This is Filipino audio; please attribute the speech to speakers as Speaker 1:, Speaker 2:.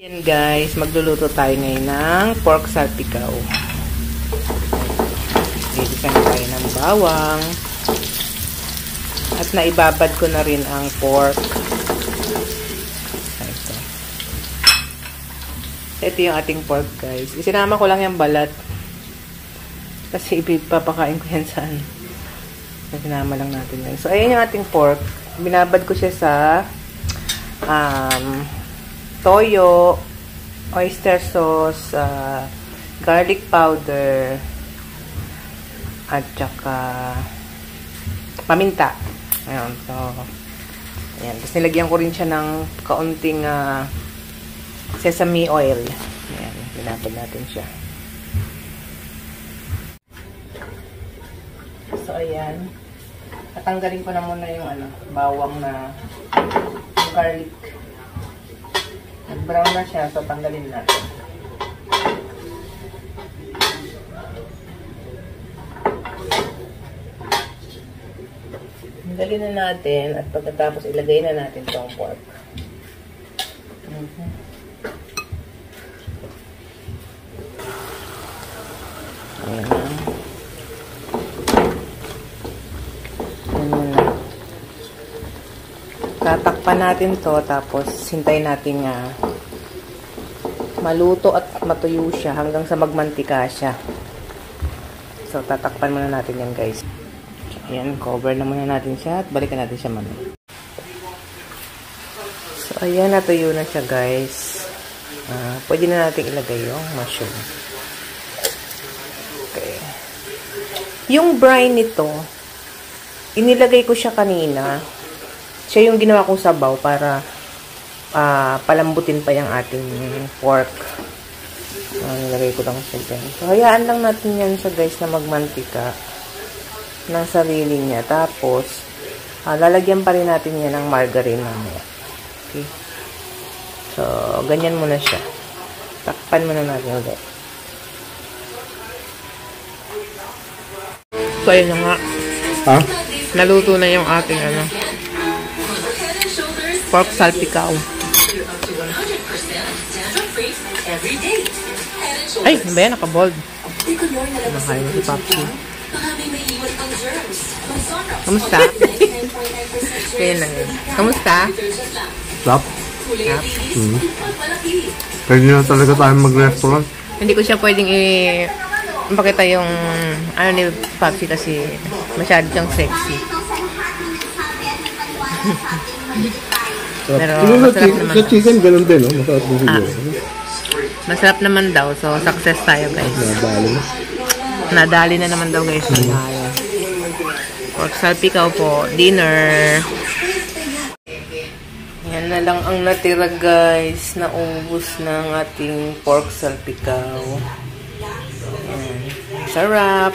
Speaker 1: Yan guys, magluluto tayo ngayon ng pork salpikaw. Gigisa na tayo ng bawang. At naibabad ko na rin ang pork. Ito yung ating pork guys. Isinama ko lang yung balat. Kasi ipapakain ko yan saan. Isinama lang natin yan. So, ayan yung ating pork. Binabad ko siya sa toyo, oyster sauce, garlic powder, at saka paminta. Ayan. So, ayan. Tapos nilagyan ko rin siya ng kaunting sesame oil. Ayan. Binabad natin siya. So, ayan. Tatanggalin ko na muna yung bawang na garlic. Nag-brown na siya, so tanggalin natin. Tanggalin na natin at pagkatapos ilagay na natin itong pork. Ayan na. Tatakpan natin to, tapos hintayin natin maluto at matuyo siya hanggang sa magmantika siya. So, tatakpan muna natin yan guys. Ayan, cover na muna natin siya at balikan natin siya mamaya. So, ayan, natuyo na siya guys. Pwede na natin ilagay yung mushroom. Okay. Yung brine nito, inilagay ko siya kanina. Siya yung ginawa kong sabaw para palambutin pa yung ating pork. Nilagay ko lang siya dyan. So, hayaan lang natin yan siya guys na magmantika ng sarili niya. Tapos, lalagyan pa rin natin yan ng margarine mamaya. Okay. So, ganyan muna siya. Takpan muna natin ulit. So, ayun na nga.
Speaker 2: Ha?
Speaker 1: Naluto na yung ating pork salpikaw. Ay, ano ba yan? Naka-bold. Nakain si Papsi. Kamusta? Kaya lang yun. Kamusta?
Speaker 2: Stop.
Speaker 1: Yep.
Speaker 2: Pwede na talaga tayo mag-restaurant.
Speaker 1: Hindi ko siya pwedeng ipakita yung ni Papsi kasi masyado siyang sexy. Pero masarap naman.
Speaker 2: Sa chicken, ganun din, no? Masarap din siguro.
Speaker 1: Masarap naman daw. So, success tayo, guys.
Speaker 2: Nadali na.
Speaker 1: Nadali na naman daw, guys. Pork salpikaw po. Dinner. Yan na lang ang natira, guys. Naubos ng ating pork salpikaw. Sarap.